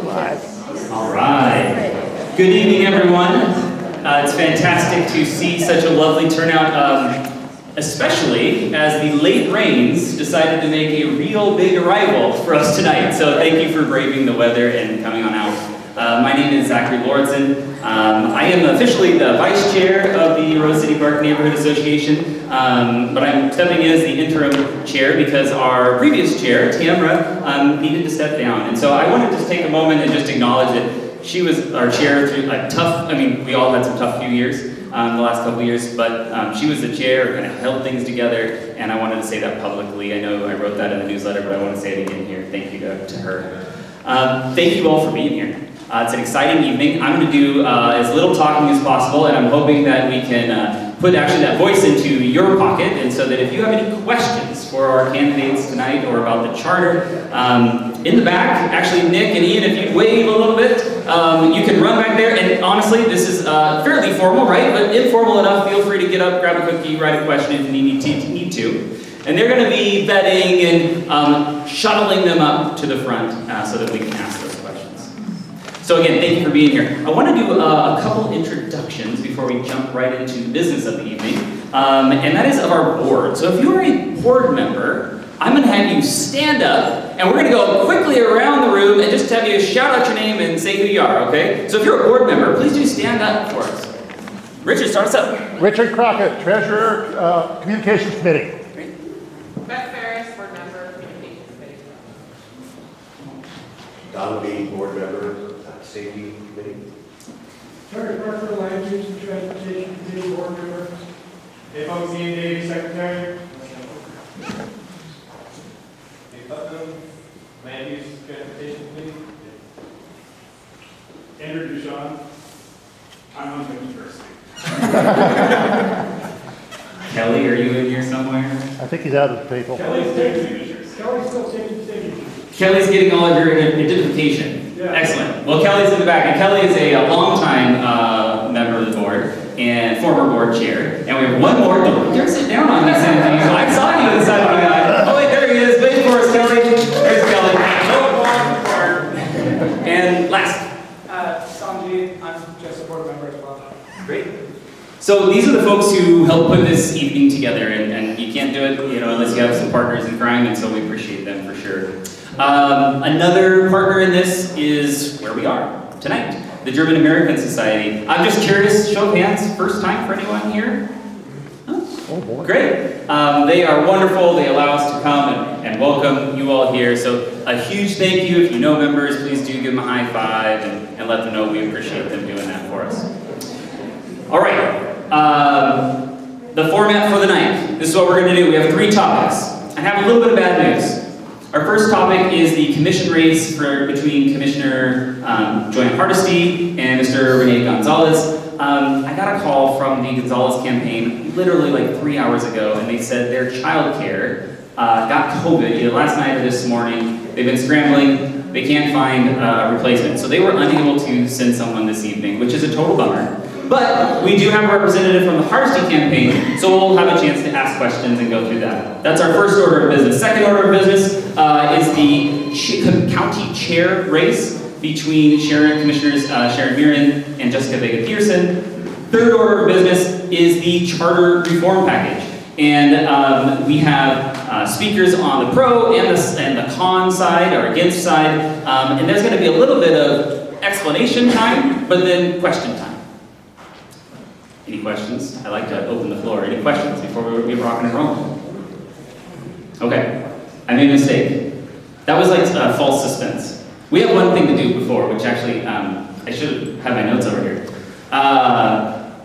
All right. Good evening, everyone. It's fantastic to see such a lovely turnout, especially as the late rains decided to make a real big arrival for us tonight. So thank you for braving the weather and coming on out. My name is Zachary Lauritsen. I am officially the vice chair of the Rose City Park Neighborhood Association, but I'm stepping in as the interim chair because our previous chair, Tamra, needed to step down. And so I wanted to take a moment and just acknowledge that she was our chair through a tough, we all had some tough few years the last couple of years, but she was the chair, kind of held things together, and I wanted to say that publicly. I know I wrote that in the newsletter, but I want to say it again here. Thank you to her. Thank you all for being here. It's an exciting evening. I'm going to do as little talking as possible, and I'm hoping that we can put actually that voice into your pocket, and so that if you have any questions for our candidates tonight or about the charter, in the back, actually Nick and Ian, if you'd wave a little bit, you can run back there, and honestly, this is fairly formal, right? But informal enough, feel free to get up, grab a cookie, write a question if you need to. And they're going to be vetting and shuttling them up to the front so that we can ask those questions. So again, thank you for being here. I want to do a couple introductions before we jump right into the business of the evening, and that is of our board. So if you're a board member, I'm going to have you stand up, and we're going to go quickly around the room and just have you shout out your name and say who you are, okay? So if you're a board member, please do stand up for us. Richard, start us up. Richard Crockett, Treasurer, Communications Committee. Beth Ferris, Board Member, Communications Committee. Donald B., Board Member, Safety Committee. Terry Parker, Land Use and Transportation Committee, Board Member. Dave Oaks, Ian Davies, Secretary. Dave Putnam, Land Use and Transportation Committee. Andrew Duchamp. I'm on University. Kelly, are you in here somewhere? I think he's out of the table. Kelly's taking signatures. Kelly's still taking signatures. Kelly's getting all of your identification. Yeah. Excellent. Well, Kelly's in the back, and Kelly is a longtime member of the board and former board chair. And we have one more. Don't sit down on these things. I saw you inside of my eye. Oh, wait, there he is. Wait for us, Kelly. There's Kelly. No applause required. And last. Sanjeev, I'm just a board member as well. Great. So these are the folks who helped put this evening together, and you can't do it, unless you have some partners in crime, and so we appreciate them for sure. Another partner in this is where we are tonight, the German American Society. I'm just curious, show of hands, first time for anyone here? Oh boy. Great. They are wonderful. They allow us to come and welcome you all here. So a huge thank you. If you know members, please do give them a high five and let them know we appreciate them doing that for us. All right. The format for the night. This is what we're going to do. We have 3 topics. I have a little bit of bad news. Our first topic is the commission race between Commissioner Joanne Hardesty and Mr. Rene Gonzalez. I got a call from the Gonzalez campaign literally like 3 hours ago, and they said their child care got COVID either last night or this morning. They've been scrambling. They can't find a replacement. So they were unable to send someone this evening, which is a total bummer. But we do have a representative from the Hardesty campaign, so we'll have a chance to ask questions and go through that. That's our first order of business. Second order of business is the county chair race between Commissioners Sharon Mirren and Jessica Vega-Pearson. Third order of business is the charter reform package. And we have speakers on the pro and the con side or against side. And there's going to be a little bit of explanation time, but then question time. Any questions? I'd like to open the floor. Any questions before we get rocking and rolling? Okay, I made a mistake. That was like false suspense. We have one thing to do before, which actually, I should have my notes over here.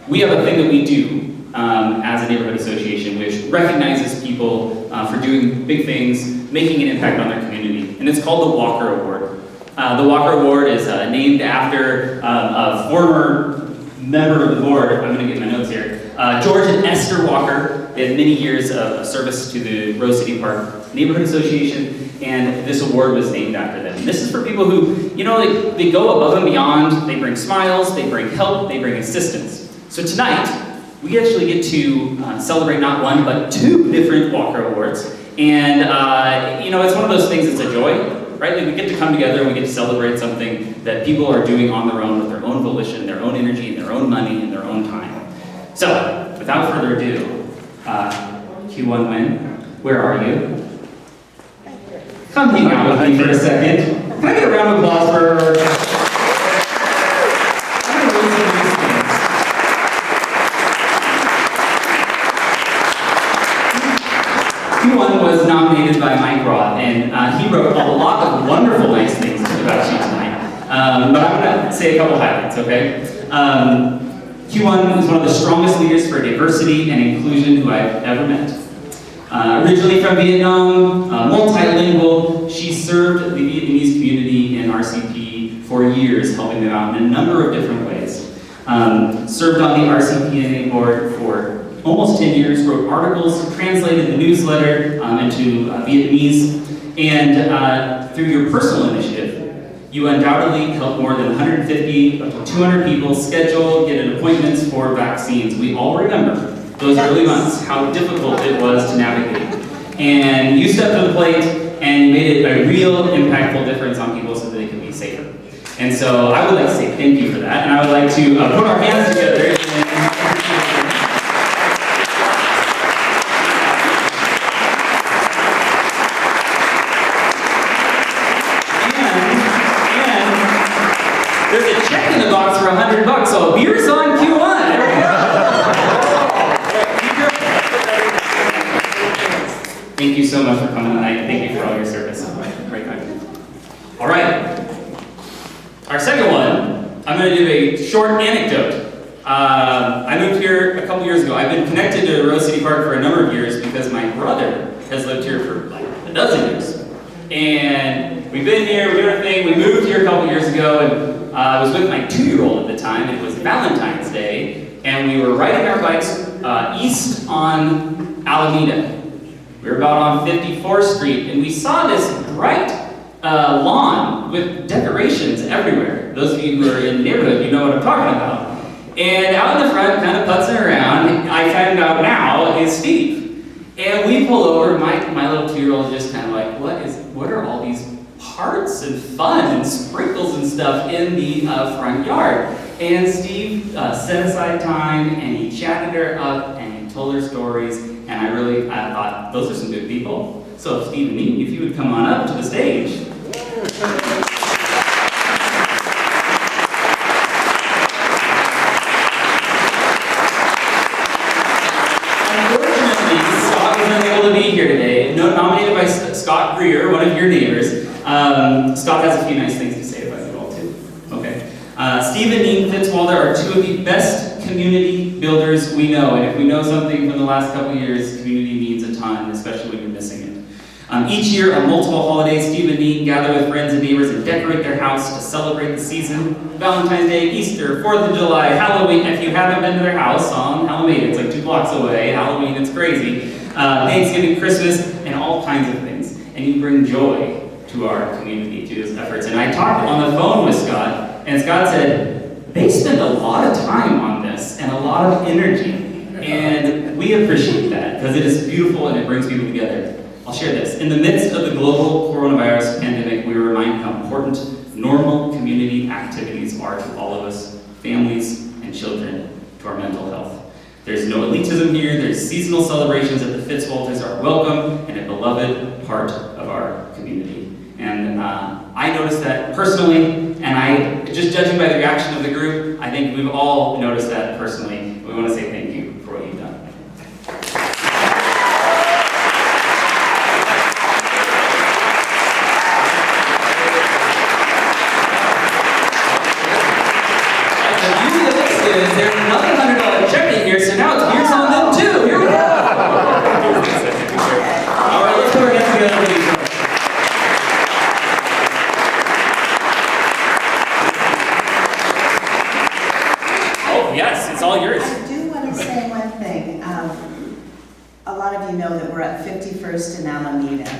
We have a thing that we do as a neighborhood association, which recognizes people for doing big things, making an impact on their community, and it's called the Walker Award. The Walker Award is named after a former member of the board. I'm going to get my notes here. George and Esther Walker. They had many years of service to the Rose City Park Neighborhood Association, and this award was named after them. And this is for people who, they go above and beyond. They bring smiles, they bring help, they bring assistance. So tonight, we actually get to celebrate not one, but 2 different Walker Awards. And, it's one of those things that's a joy. right? Like we get to come together and we get to celebrate something that people are doing on their own with their own volition, their own energy, and their own money, and their own time. So, without further ado, Q1 Win, where are you? Come hang out with me for a second. Can I get a round of applause for her? Q1 was nominated by Mike Roth, and he wrote a lot of wonderful, nice things about you tonight. But I'm going to say a couple highlights, okay? Q1 is one of the strongest leaders for diversity and inclusion who I've ever met. Originally from Vietnam, multilingual, she served the Vietnamese community in RCP for years, helping them out in a number of different ways. Served on the RCPNA board for almost 10 years, wrote articles, translated the newsletter into Vietnamese, and through your personal initiative, you undoubtedly helped more than 150 up to 200 people schedule, get appointments for vaccines. We all remember those early months, how difficult it was to navigate. And you stepped to the plate and made it a real impactful difference on people so that they could be safer. And so I would like to say thank you for that, and I would like to put our hands together and there's a check in the box for $100, so beer's on Q1. There we go. Thank you so much for coming tonight. Thank you for all your service. Great time. All right. Our second one, I'm going to do a short anecdote. I moved here a couple years ago. I've been connected to Rose City Park for a number of years because my brother has lived here for like a dozen years. And we've been here, we're doing our thing. We moved here a couple years ago, and I was with my 2-year-old at the time. It was Valentine's Day, and we were riding our bikes east on Alameda. We were about on 54th Street, and we saw this bright lawn with decorations everywhere. Those of you who are in the neighborhood, you know what I'm talking about. And out in the front, kind of putzing around, I found out now is Steve. And we pull over, my little 2-year-old is just kind of like, what are all these parts and fun and sprinkles and stuff in the front yard? And Steve set aside time, and he chatted her up, and he told her stories, and I thought, those are some good people. So Steve and Nene, if you would come on up to the stage. Unfortunately, Scott was unable to be here today. Nominated by Scott Greer, one of your neighbors. Scott has a few nice things to say about you all too. Okay. Steve and Nene Fitzwalder are two of the best community builders we know, and if we know something from the last couple of years, community means a ton, especially when you're missing it. Each year on multiple holidays, Steve and Nene gather with friends and neighbors and decorate their house to celebrate the season. Valentine's Day, Easter, 4th of July, Halloween. If you haven't been to their house on Alameda, it's like 2 blocks away. Halloween, it's crazy. Thanksgiving, Christmas, and all kinds of things. And you bring joy to our community, to those efforts. And I talked on the phone with Scott, and Scott said, they spend a lot of time on this and a lot of energy. And we appreciate that because it is beautiful and it brings people together. I'll share this. In the midst of the global coronavirus pandemic, we were reminded how important normal community activities are to all of us, families and children, to our mental health. There's no elitism here. There's seasonal celebrations at the Fitzwalters are welcome and a beloved part of our community. And I noticed that personally, and just judging by the reaction of the group, I think we've all noticed that personally. We want to say thank you for what you've done. There's another $100 check in here, so now it's beers on them too. Here we go. All right, let's put our hands together for these. Oh yes, it's all yours. I do want to say one thing. A lot of you know that we're at 51st and Alameda,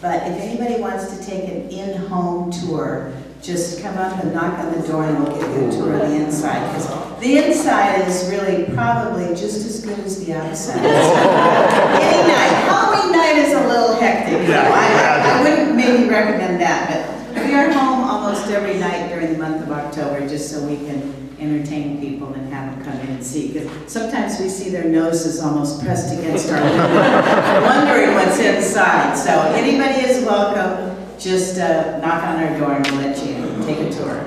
but if anybody wants to take an in-home tour, just come up and knock on the door and we'll give you a tour of the inside. Because the inside is really probably just as good as the outside. Any night. Halloween night is a little hectic. I wouldn't maybe recommend that, but we are home almost every night during the month of October, just so we can entertain people and have them come in and see. Because sometimes we see their noses almost pressed against our window, wondering what's inside. So anybody is welcome. Just knock on our door and we'll let you in. Take a tour.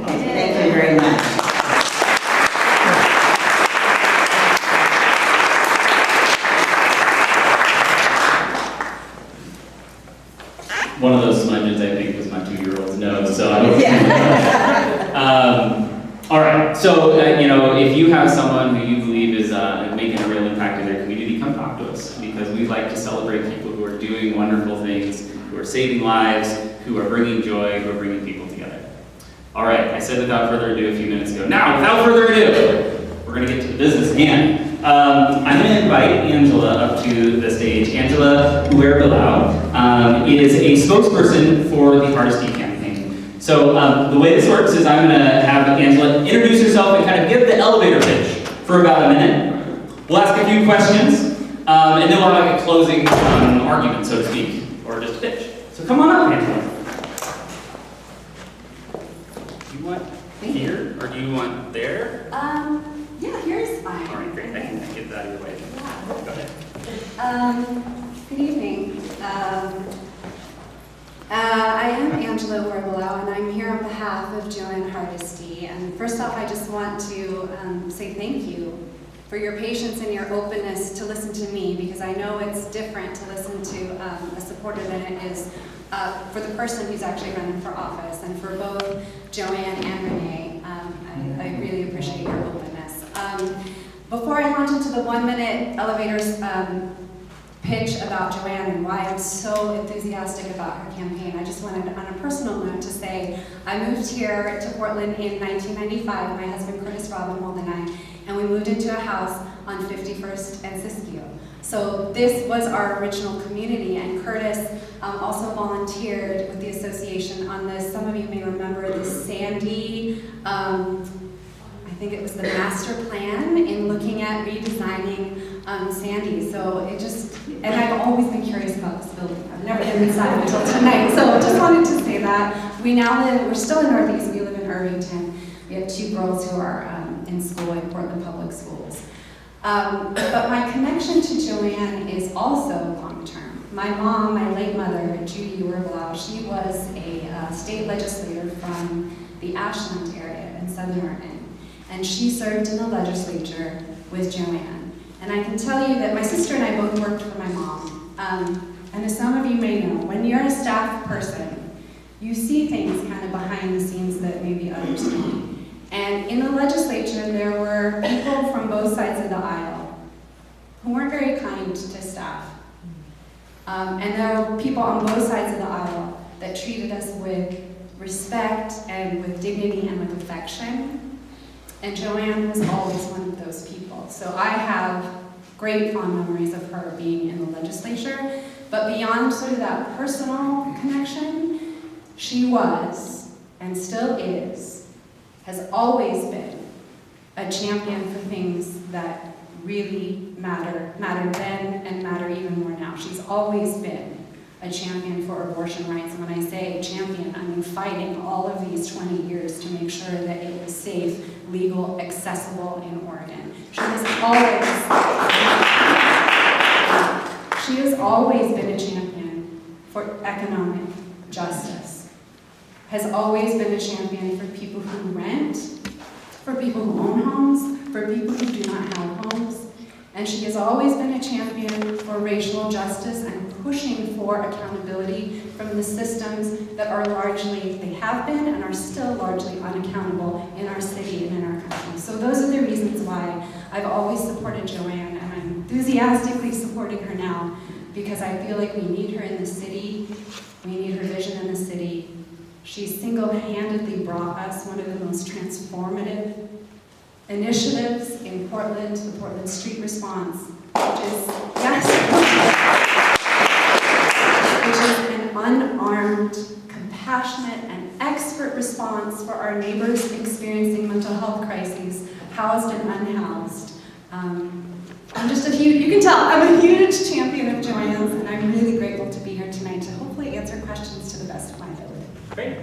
Okay, thank you very much. One of those smudges, I think, was my 2-year-old's nose, so I don't. All right, so, if you have someone who you believe is making a real impact in their community, come talk to us, because we like to celebrate people who are doing wonderful things, who are saving lives, who are bringing joy, who are bringing people together. All right, I said without further ado a few minutes ago. Now, without further ado, we're going to get to the business again. I'm going to invite Angela up to the stage. Angela Uer-Bilao is a spokesperson for the Hardesty campaign. So the way this works is I'm going to have Angela introduce herself and kind of give the elevator pitch for about a minute. We'll ask a few questions, and then we'll have like a closing argument, so to speak, or just a pitch. So come on up, Angela. Do you want here, or do you want there? Yeah, here's fine. All right, great. I can get that out of your way. Go ahead. Good evening. I am Angela Uer-Bilao, and I'm here on behalf of Joanne Hardesty. And first off, I just want to say thank you for your patience and your openness to listen to me, because I know it's different to listen to a supporter than it is for the person who's actually running for office. And for both Joanne and Renee, I really appreciate your openness. Before I launch into the 1-minute elevators pitch about Joanne and why I'm so enthusiastic about her campaign, I just wanted, on a personal note, to say I moved here to Portland in 1995. My husband Curtis Robinwald and I, and we moved into a house on 51st and Siskiyou. So this was our original community, and Curtis also volunteered with the association on this. Some of you may remember the Sandy, I think it was the master plan in looking at redesigning Sandy. So it just, and I've always been curious about this building. I've never been inside until tonight. So I just wanted to say that. We're still in Northeast, we live in Irvington. We have 2 girls who are in school in Portland Public Schools. But my connection to Joanne is also long-term. My mom, my late mother, Judy Uer-Bilao, she was a state legislator from the Ashland area in Southern Oregon. And she served in the legislature with Joanne. And I can tell you that my sister and I both worked for my mom. And as some of you may know, when you're a staff person, you see things kind of behind the scenes that maybe others don't. And in the legislature, there were people from both sides of the aisle who weren't very kind to staff. And there were people on both sides of the aisle that treated us with respect and with dignity and with affection. And Joanne was always one of those people. So I have great fond memories of her being in the legislature. But beyond sort of that personal connection, she was, and still is, has always been a champion for things that really mattered then and matter even more now. She's always been a champion for abortion rights. And when I say champion, I mean fighting all of these 20 years to make sure that it was safe, legal, accessible in Oregon. She has always been a champion for economic justice, has always been a champion for people who rent, for people who own homes, for people who do not have homes. And she has always been a champion for racial justice and pushing for accountability from the systems that are largely, they have been and are still largely unaccountable in our city and in our country. So those are the reasons why I've always supported Joanne, and I'm enthusiastically supporting her now, because I feel like we need her in the city, we need her vision in the city. She single-handedly brought us one of the most transformative initiatives in Portland, the Portland Street Response, which is, which is an unarmed, compassionate, and expert response for our neighbors experiencing mental health crises, housed and unhoused. You can tell, I'm a huge champion of Joanne's, and I'm really grateful to be here tonight to hopefully answer questions to the best of my ability. Great.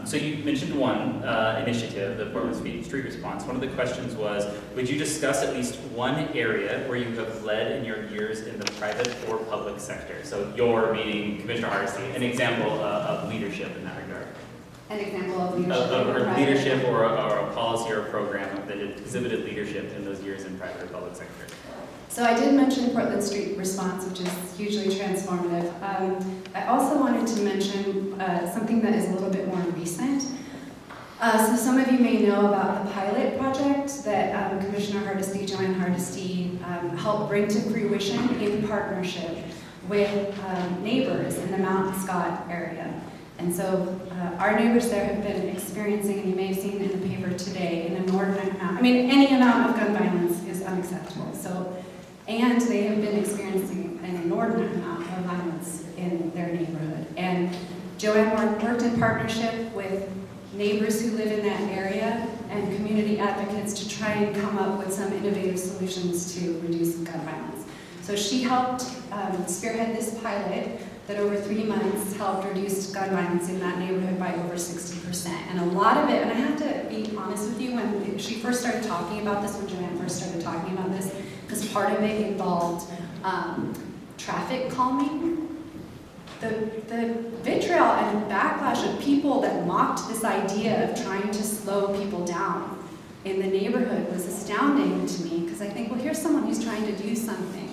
So you mentioned one initiative, the Portland Street Response. One of the questions was, would you discuss at least one area where you have led in your years in the private or public sector? So your meaning, Commissioner Hardesty, an example of leadership in that regard. An example of leadership. Of in private- leadership or a policy or a program that exhibited leadership in those years in private or public sector. So I did mention Portland Street Response, which is hugely transformative. I also wanted to mention something that is a little bit more recent. So some of you may know about the pilot project that Commissioner Hardesty, Joanne Hardesty, helped bring to fruition in partnership with neighbors in the Mount Scott area. And so our neighbors there have been experiencing, and you may have seen in the paper today, an inordinate amount, any amount of gun violence is unacceptable. And they have been experiencing an inordinate amount of violence in their neighborhood. And Joanne worked in partnership with neighbors who live in that area and community advocates to try and come up with some innovative solutions to reduce gun violence. So she helped spearhead this pilot that over 3 months helped reduce gun violence in that neighborhood by over 60%. And a lot of it, and I have to be honest with you, when she first started talking about this, when Joanne first started talking about this, because part of it involved traffic calming. The vitriol and backlash of people that mocked this idea of trying to slow people down in the neighborhood was astounding to me, because I think, well, here's someone who's trying to do something.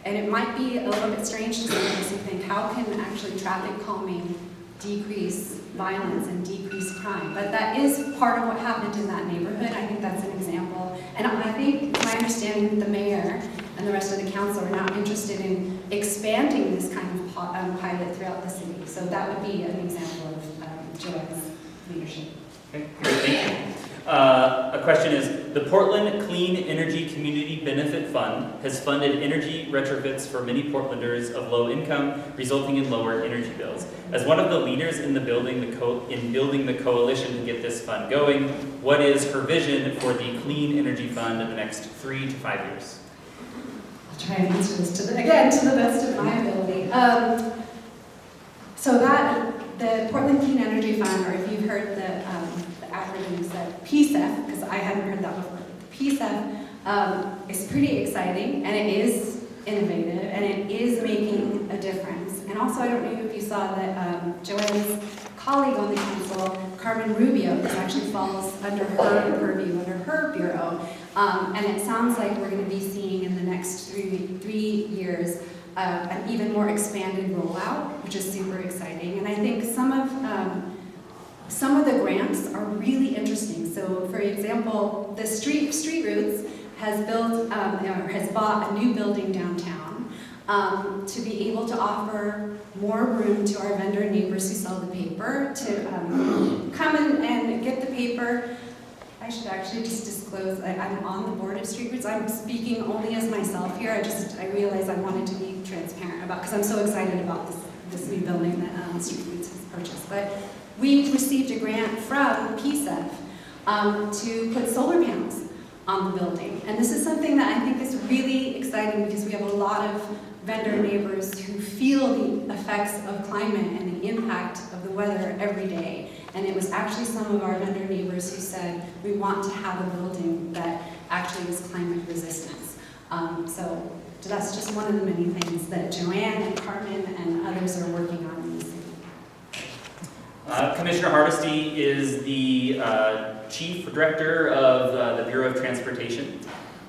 And it might be a little bit strange to some of us who think, how can actually traffic calming decrease violence and decrease crime? But that is part of what happened in that neighborhood. I think that's an example. And I think, it's my understanding, that the mayor and the rest of the council are now interested in expanding this kind of pilot throughout the city. So that would be an example of Joanne's leadership. Okay, great, thank you. A question is, the Portland Clean Energy Community Benefit Fund has funded energy retrofits for many Portlanders of low income, resulting in lower energy bills. As one of the leaders in building the coalition to get this fund going, what is her vision for the Clean Energy Fund in the next 3 to 5 years? I'll try and answer this to the best of my ability. So that, the Portland Clean Energy Fund, or if you've heard the acronym said PCEF, because I hadn't heard that before. PCEF is pretty exciting, and it is innovative, and it is making a difference. And also, I don't know if you saw that Joanne's colleague on the council, Carmen Rubio, this actually falls under her purview, under her bureau. And it sounds like we're going to be seeing in the next three years an even more expanded rollout, which is super exciting. And I think some of the grants are really interesting. So, for example, the Street Roots has bought a new building downtown to be able to offer more room to our vendor neighbors who sell the paper to come in and get the paper. I should actually just disclose I'm on the board of Street Roots. I'm speaking only as myself here. I realized I wanted to be transparent about, because I'm so excited about this new building that Street Roots has purchased. But we received a grant from PCEF to put solar panels on the building. And this is something that I think is really exciting, because we have a lot of vendor neighbors who feel the effects of climate and the impact of the weather every day. And it was actually some of our vendor neighbors who said, we want to have a building that actually is climate resistant. So that's just one of the many things that Joanne and Carmen and others are working on in the city. Commissioner Hardesty is the Chief Director of the Bureau of Transportation.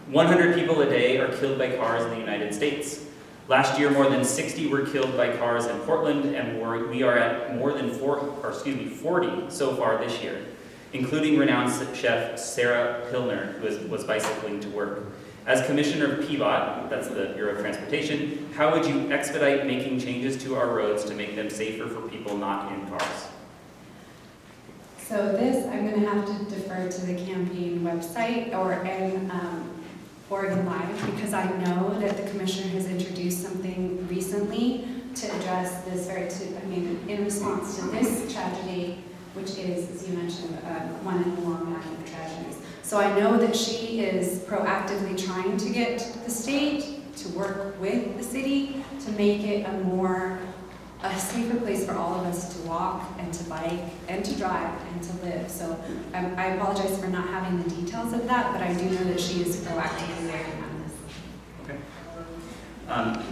100 people a day are killed by cars in the United States. Last year, more than 60 were killed by cars in Portland, and we are at more than 40 so far this year, including renowned chef Sarah Pilner, who was bicycling to work. As Commissioner of PBOT, that's the Bureau of Transportation, how would you expedite making changes to our roads to make them safer for people not in cars? So this, I'm going to have to defer to the campaign website or in Oregon Live, because I know that the commissioner has introduced something recently to address this in response to this tragedy, which is, as you mentioned, one in a long line of tragedies. So I know that she is proactively trying to get the state to work with the city to make it a more a safer place for all of us to walk and to bike and to drive and to live. So I apologize for not having the details of that, but I do know that she is proactively working on this. Okay.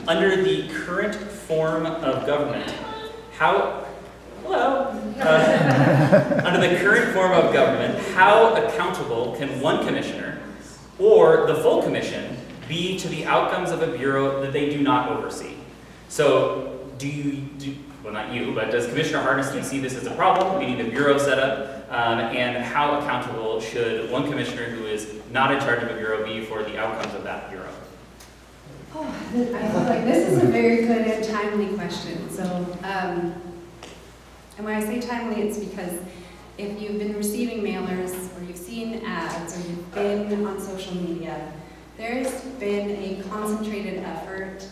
Under the current form of government, under the current form of government, how accountable can one commissioner or the full commission be to the outcomes of a bureau that they do not oversee? So well, not you, but does Commissioner Hardesty see this as a problem? We need a bureau set up, and how accountable should one commissioner who is not in charge of a bureau be for the outcomes of that bureau? Oh, I feel like this is a very good and timely question. So, and when I say timely, it's because if you've been receiving mailers, or you've seen ads, or you've been on social media, there's been a concentrated effort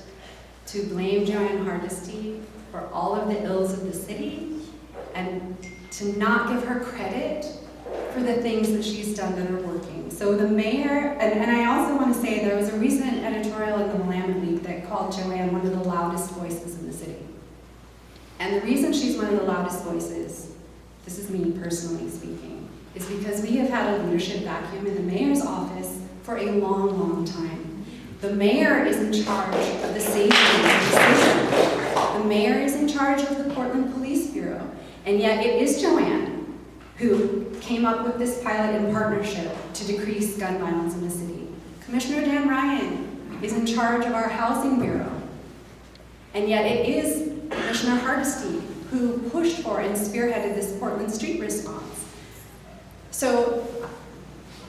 to blame Joanne Hardesty for all of the ills of the city, and to not give her credit for the things that she's done that are working. So the mayor, and I also want to say there was a recent editorial in the Willamette League that called Joanne one of the loudest voices in the city. And the reason she's one of the loudest voices, this is me personally speaking, is because we have had a leadership vacuum in the mayor's office for a long, long time. The mayor is in charge of the safety of the city. The mayor is in charge of the Portland Police Bureau. And yet it is Joanne who came up with this pilot in partnership to decrease gun violence in the city. Commissioner Dan Ryan is in charge of our Housing Bureau. And yet it is Commissioner Hardesty who pushed for and spearheaded this Portland Street response. So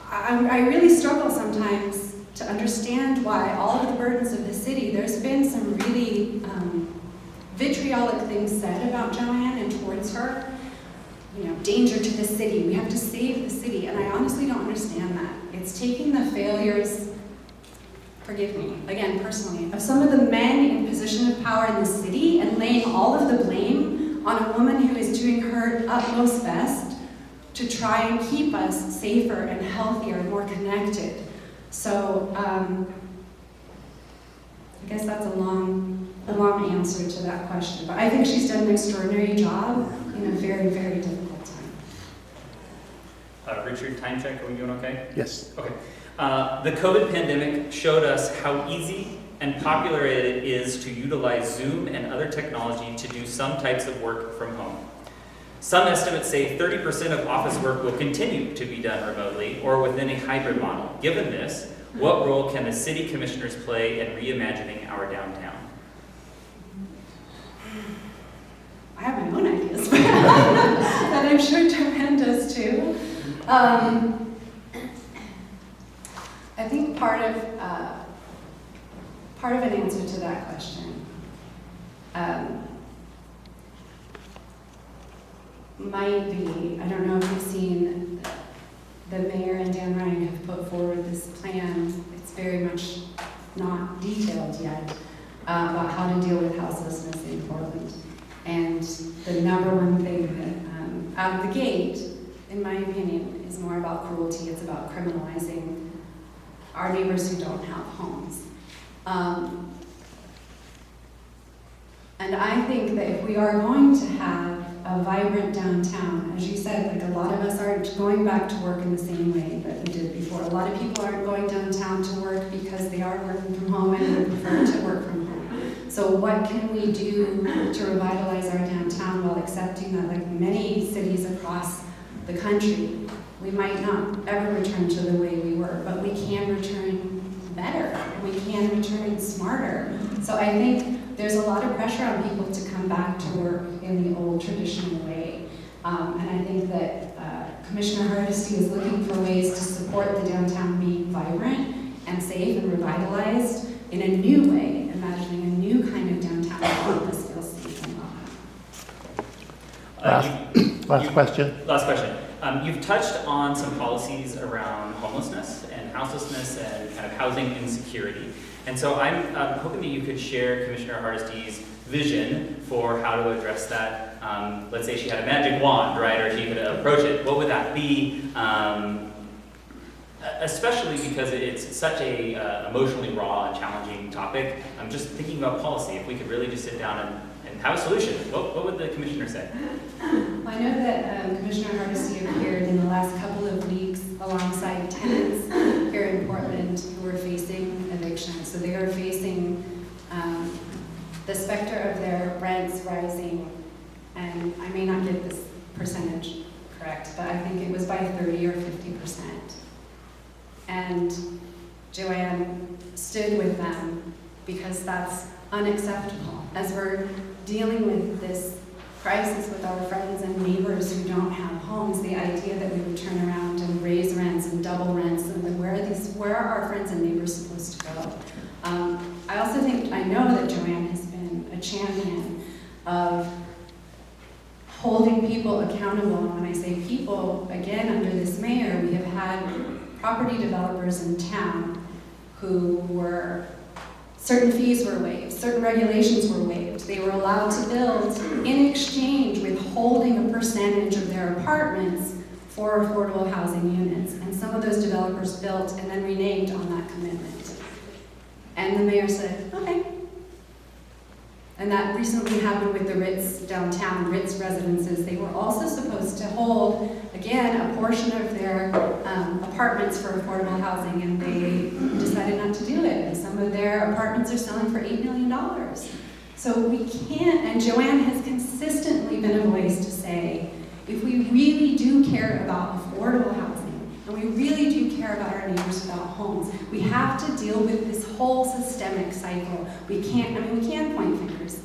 I really struggle sometimes to understand why all of the burdens of the city, there's been some really vitriolic things said about Joanne and towards her. You know, danger to the city, we have to save the city, and I honestly don't understand that. It's taking the failures, forgive me, again, personally, of some of the men in position of power in the city and laying all of the blame on a woman who is doing her utmost best to try and keep us safer and healthier and more connected. So, I guess that's a long answer to that question, but I think she's done an extraordinary job in a very, very difficult time. Richard, time check, are we doing okay? Yes. Okay. The COVID pandemic showed us how easy and popular it is to utilize Zoom and other technology to do some types of work from home. Some estimates say 30% of office work will continue to be done remotely or within a hybrid model. Given this, what role can the city commissioners play in reimagining our downtown? I have my own ideas, and I'm sure Joanne does too. I think part of an answer to that question might be, I don't know if you've seen, the mayor and Dan Ryan have put forward this plan. It's very much not detailed yet about how to deal with houselessness in Portland. And the number one thing that, out of the gate, in my opinion, is more about cruelty. It's about criminalizing our neighbors who don't have homes. And I think that if we are going to have a vibrant downtown, as you said, like a lot of us aren't going back to work in the same way that we did before. A lot of people aren't going downtown to work because they are working from home and would prefer to work from home. So what can we do to revitalize our downtown while accepting that, like many cities across the country, we might not ever return to the way we were, but we can return better, and we can return smarter. So I think there's a lot of pressure on people to come back to work in the old traditional way. And I think that Commissioner Hardesty is looking for ways to support the downtown being vibrant and safe and revitalized in a new way, imagining a new kind of downtown that all of us feel safe and welcome. Last question. Last question. You've touched on some policies around homelessness and houselessness and kind of housing insecurity. And so I'm hoping that you could share Commissioner Hardesty's vision for how to address that. Let's say she had a magic wand, right, or she could approach it. What would that be? Especially because it's such a emotionally raw and challenging topic. I'm just thinking about policy. If we could really just sit down have a solution. What would the commissioner say? Well, I know that Commissioner Hardesty appeared in the last couple of weeks alongside tenants here in Portland who are facing eviction. So they are facing the specter of their rents rising, and I may not get this percentage correct, but I think it was by 30 or 50%. And Joanne stood with them because that's unacceptable. As we're dealing with this crisis with our friends and neighbors who don't have homes, the idea that we would turn around and raise rents and double rents, and then where are our friends and neighbors supposed to go? I also I know that Joanne has been a champion of holding people accountable. And when I say people, again, under this mayor, we have had property developers in town who were, certain fees were waived, certain regulations were waived. They were allowed to build in exchange with holding a percentage of their apartments for affordable housing units. And some of those developers built and then reneged on that commitment. And the mayor said, okay. And that recently happened with the Ritz downtown, Ritz residences. They were also supposed to hold, again, a portion of their apartments for affordable housing, and they decided not to do it. And some of their apartments are selling for $8 million. So we can't, and Joanne has consistently been a voice to say, if we really do care about affordable housing, and we really do care about our neighbors without homes, we have to deal with this whole systemic cycle. We can't point fingers,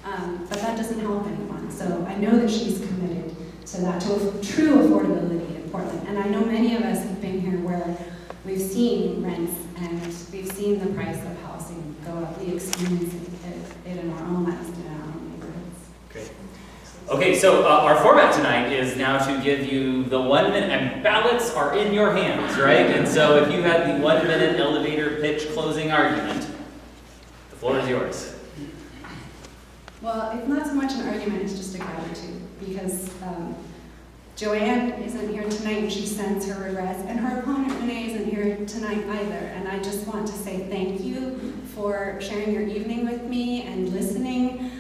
but that doesn't help anyone. So I know that she's committed to that, to true affordability in Portland. And I know many of us have been here where we've seen rents and we've seen the price of housing go up. We experience it in our own lives and in our own neighborhoods. Great. Okay, so our format tonight is now to give you the 1 minute, and ballots are in your hands, right? And so if you had the 1 minute elevator pitch closing argument, the floor is yours. Well, it's not so much an argument, it's just a gratitude, because Joanne isn't here tonight and she sends her regrets, and her opponent Renee isn't here tonight either. And I just want to say thank you for sharing your evening with me and listening.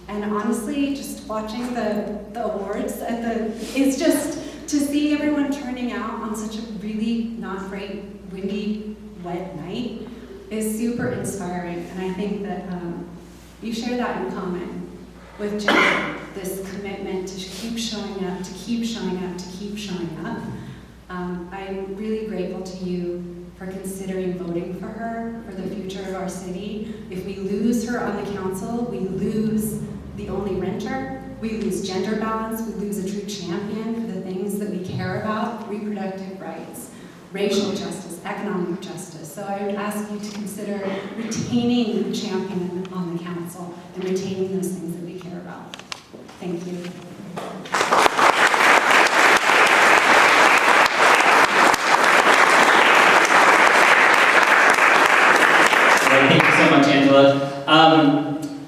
And honestly, just watching the awards it's just to see everyone turning out on such a really not great, windy, wet night is super inspiring. And I think that you share that in common with Jen, this commitment to keep showing up, to keep showing up, to keep showing up. I'm really grateful to you for considering voting for her for the future of our city. If we lose her on the council, we lose the only renter, we lose gender balance, we lose a true champion for the things that we care about, reproductive rights, racial justice, economic justice. So I would ask you to consider retaining the champion on the council and retaining those things that we care about. Thank you. Thank you so much, Angela.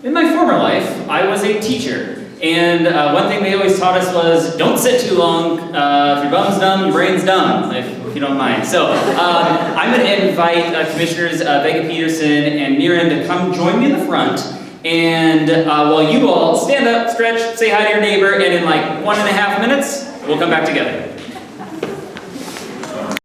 In my former life, I was a teacher, and one thing they always taught us was, don't sit too long. If your bum's dumb, your brain's dumb, if you don't mind. So I'm going to invite Commissioners Vega Peterson and Mirren to come join me in the front, and while you all stand up, stretch, say hi to your neighbor, and in like 1.5 minutes, we'll come back together.